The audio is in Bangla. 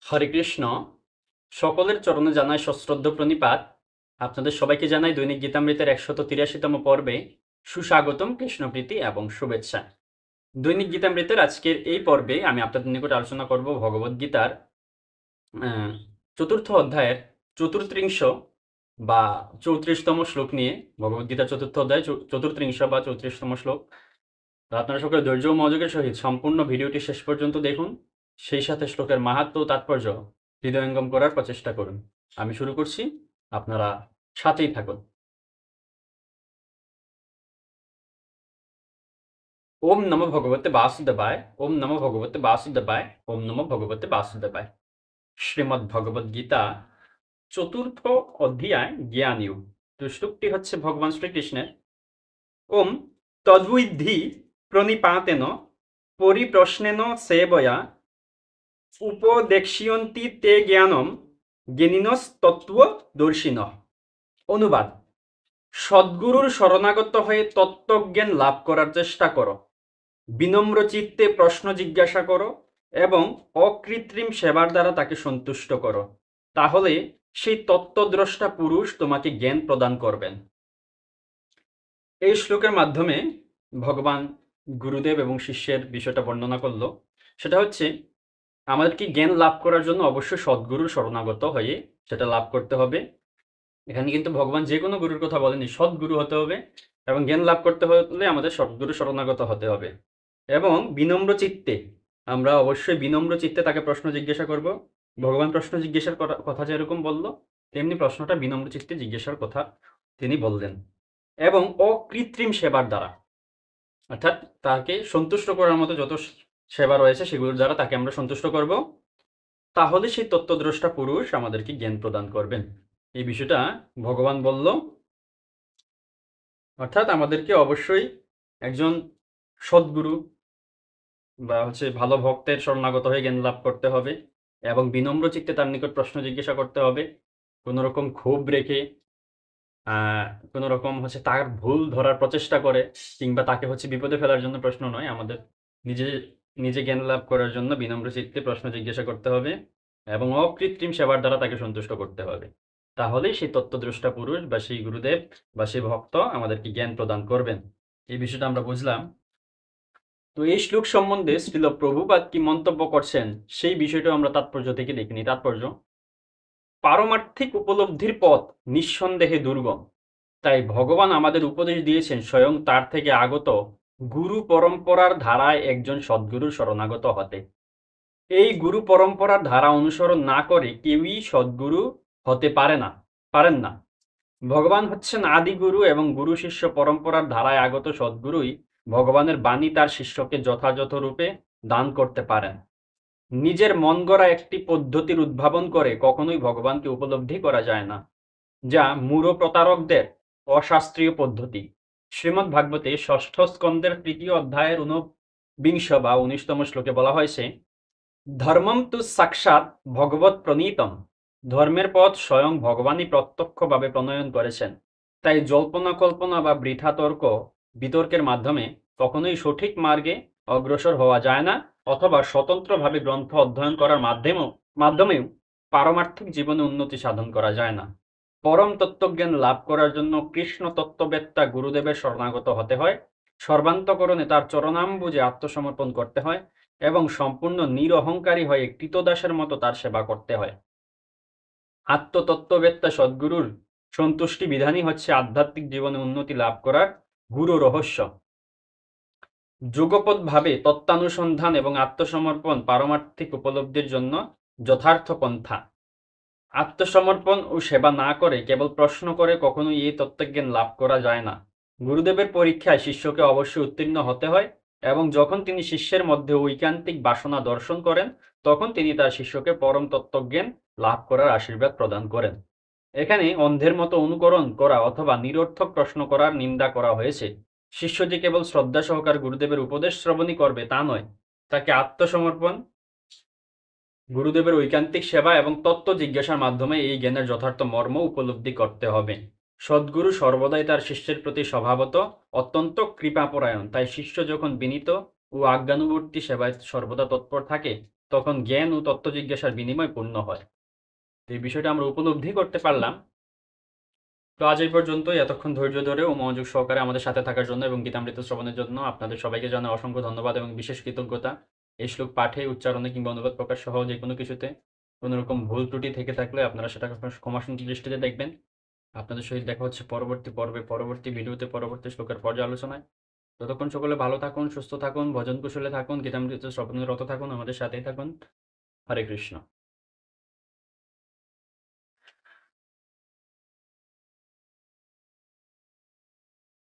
হরে কৃষ্ণ। সকলের চরণে জানাই সশ্রদ্ধ প্রণিপাত। আপনাদের সবাইকে জানাই দৈনিক গীতামৃতের 183তম পর্বে সুস্বাগতম, কৃষ্ণপ্রীতি এবং শুভেচ্ছা। দৈনিক গীতামৃতের আজকের এই পর্বে আমি আপনাদের নিকট আলোচনা করব ভগবদ্গীতার চতুর্থ অধ্যায়ের চতুর্থিংশ বা 34তম শ্লোক নিয়ে। ভগবদ্গীতার চতুর্থ অধ্যায় চতুর্থিংশ বা 34তম শ্লোক। আপনারা সকলে ধৈর্য ও মনোযোগের সহিত সম্পূর্ণ ভিডিওটি শেষ পর্যন্ত দেখুন, সেই সাথে শ্লোকের মাহাত্ম্য ও তাৎপর্য হৃদয়ঙ্গম করার প্রচেষ্টা করুন। আমি শুরু করছি, আপনারা সাথেই থাকুন। ওম নমো ভগবতে বাসুদেবায়, ওম নমো ভগবতে বাসুদেবায়, ওম নমো ভগবতে বাসুদেবায়। শ্রীমদ্ ভগবদ গীতা চতুর্থ অধ্যায় জ্ঞানযোগ। তো শ্লোকটি হচ্ছে ভগবান শ্রীকৃষ্ণের। ওম তদ্বিদ্ধি প্রণিপাতেন পরিপ্রশ্নেন সেবয়া উপদেক্ষ্যন্তি তে জ্ঞানম জ্ঞানিনস্তত্ত্বদর্শিনঃ। অনুবাদ: সদ্গুরুর শরণাগত হয়ে তত্ত্বজ্ঞান লাভ করার চেষ্টা করো, বিনম্র চিত্তে প্রশ্ন জিজ্ঞাসা করো এবং অকৃত্রিম সেবার দ্বারা তাকে সন্তুষ্ট করো। তাহলে সেই তত্ত্বদ্রষ্টা পুরুষ তোমাকে জ্ঞান প্রদান করবেন। এই শ্লোকের মাধ্যমে ভগবান গুরুদেব এবং শিষ্যের বিষয়টা বর্ণনা করলো। সেটা হচ্ছে, আমাদেরকে জ্ঞান লাভ করার জন্য অবশ্যই সদ্গুরুর শরণাগত হয়ে সেটা লাভ করতে হবে। এখানে কিন্তু ভগবান যে কোনো গুরুর কথা বলেনি, সদ্গুরু হতে হবে এবং জ্ঞান লাভ করতে হলে আমাদের সদ্গুরু শরণাগত হতে হবে এবং বিনম্র চিত্তে, আমরা অবশ্যই বিনম্র চিত্তে তাকে প্রশ্ন জিজ্ঞাসা করব। ভগবান প্রশ্ন জিজ্ঞাসার কথা যেরকম বলল, তেমনি প্রশ্নটা বিনম্র চিত্তে জিজ্ঞাসার কথা তিনি বললেন। এবং অকৃত্রিম সেবার দ্বারা, অর্থাৎ তাকে সন্তুষ্ট করার মতো যত সেবা রয়েছে সেগুলোর দ্বারা তাকে আমরা সন্তুষ্ট করব। তাহলে সেই তত্ত্বদ্রষ্টা পুরুষ আমাদেরকে জ্ঞান প্রদান করবেন। এই বিষয়টা ভগবান বলল। অর্থাৎ আমাদেরকে অবশ্যই একজন সদ্গুরু বা ভালো ভক্তের শরণাগত হয়ে জ্ঞান লাভ করতে হবে এবং বিনম্র চিত্তে তার নিকট প্রশ্ন জিজ্ঞাসা করতে হবে। কোনো রকম ক্ষোভ রেখে, কোনো রকম তার ভুল ধরার প্রচেষ্টা করে কিংবা তাকে বিপদে ফেলার জন্য প্রশ্ন নয়, আমাদের নিজে নিজে জ্ঞান লাভ করার জন্য বিনম্র চিত্তে প্রশ্ন জিজ্ঞাসা করতে হবে এবং অকৃত্রিম সেবার দ্বারা তাকে সন্তুষ্ট করতে হবে। তাহলেই সেই তত্ত্বদ্রষ্টা পুরুষ বা সেই গুরুদেব বা সেই ভক্ত আমাদেরকে জ্ঞান প্রদান করবেন। এই বিষয়টা আমরা বুঝলাম। তো এই শ্লোক সম্বন্ধে শ্রীল প্রভুপাদ কি মন্তব্য করছেন সেই বিষয়টা আমরা তাৎপর্য থেকে দেখিনি। তাৎপর্য: পারমার্থিক উপলব্ধির পথ নিঃসন্দেহে দুর্গম, তাই ভগবান আমাদের উপদেশ দিয়েছেন স্বয়ং তার থেকে আগত গুরু পরম্পরার ধারায় একজন সদ্গুরুর শরণাগত হতে। এই গুরু পরম্পরার ধারা অনুসরণ না করে কেউই সদ্গুরু হতে পারেন না। ভগবান হচ্ছেন আদি গুরু এবং গুরু শিষ্য পরম্পরার ধারায় আগত সদ্গুরুই ভগবানের বাণী তার শিষ্যকে যথাযথ রূপে দান করতে পারেন। নিজের মন গড়া একটি পদ্ধতির উদ্ভাবন করে কখনোই ভগবানকে উপলব্ধি করা যায় না, যা মূঢ় প্রতারকদের অশাস্ত্রীয় পদ্ধতি। শ্রীমদ্ ভাগবতে ষষ্ঠ স্কন্দের তৃতীয় অধ্যায়ের 19 বা 19তম শ্লোকে বলা হয়েছে, ধর্মম তু সাক্ষাৎ ভগবৎ প্রণীতম, ধর্মের পথ স্বয়ং ভগবানই প্রত্যক্ষভাবে প্রণয়ন করেছেন। তাই জল্পনা কল্পনা বা বৃথা তর্ক বিতর্কের মাধ্যমে কখনোই সঠিক মার্গে অগ্রসর হওয়া যায় না, অথবা স্বতন্ত্রভাবে গ্রন্থ অধ্যয়ন করার মাধ্যমেও পারমার্থিক জীবনে উন্নতি সাধন করা যায় না। পরম তত্ত্বজ্ঞান লাভ করার জন্য কৃষ্ণ তত্ত্ববেত্তা গুরুদেবের শরণাগত হতে হয়, সর্বান্তকরণে তার চরণাম্বুজে আত্মসমর্পণ করতে হয় এবং সম্পূর্ণ নিরহংকারী হয়ে কৃতদাসের মতো তার সেবা করতে হয়। আত্মতত্ত্ববেত্তা সদ্গুরুর সন্তুষ্টি বিধানই হচ্ছে আধ্যাত্মিক জীবনে উন্নতি লাভ করার গুরু রহস্য। যুগপৎভাবে তত্ত্বানুসন্ধান এবং আত্মসমর্পণ পারমার্থিক উপলব্ধির জন্য যথার্থ পন্থা। আত্মসমর্পণ ও সেবা না করে কেবল প্রশ্ন করে কখনোই এই তত্ত্বজ্ঞান লাভ করা যায় না। গুরুদেবের পরীক্ষায় শিষ্যকে অবশ্যই উত্তীর্ণ হতে হয় এবং যখন তিনি শিষ্যের মধ্যে ঐকান্তিক বাসনা দর্শন করেন, তখন তিনি তার শিষ্যকে পরম তত্ত্বজ্ঞান লাভ করার আশীর্বাদ প্রদান করেন। এখানে অন্ধের মতো অনুকরণ করা অথবা নিরর্থক প্রশ্ন করার নিন্দা করা হয়েছে। শিষ্য যে কেবল শ্রদ্ধা সহকার গুরুদেবের উপদেশ শ্রবণই করবে তা নয়, তাকে আত্মসমর্পণ, গুরুদেবের ঐকান্তিক সেবা এবং তত্ত্ব জিজ্ঞাসার মাধ্যমে এই জ্ঞানের যথার্থ মর্ম উপলব্ধি করতে হবে। সদ্গুরু সর্বদাই তার শিষ্যের প্রতি স্বভাবত অত্যন্ত কৃপাপরায়ণ, তাই শিষ্য যখন বিনীত ও আজ্ঞানুবর্তী সেবায় সর্বদা তৎপর থাকে, তখন জ্ঞান ও তত্ত্ব জিজ্ঞাসার বিনিময় পূর্ণ হয়। তো এই বিষয়টা আমরা উপলব্ধি করতে পারলাম। তো আজ এই পর্যন্তই। এতক্ষণ ধৈর্য ধরে ও মনোযোগ সহকারে আমাদের সাথে থাকার জন্য এবং গীতামৃত শ্রবণের জন্য আপনাদের সবাইকে জানাই অসংখ্য ধন্যবাদ এবং বিশেষ কৃতজ্ঞতা। এই শ্লোক পাঠে, উচ্চারণে কিংবা অনুবাদ প্রকাশ সহ যে কোনো কিছুতে কোনো রকম ভুল ত্রুটি থেকে থাকলে আপনারা সেটা ক্ষমাসুন্দর দৃষ্টিতে দেখবেন। আপনাদের সহিত দেখা হচ্ছে পরবর্তী পর্বে, পরবর্তী ভিডিওতে, পরবর্তী শ্লোকের পর্যালোচনায়। ততক্ষণ সকলে ভালো থাকুন, সুস্থ থাকুন, ভজন কুশলে থাকুন, গীতামৃত শ্রবণে রত থাকুন, আমাদের সাথেই থাকুন। হরে কৃষ্ণ।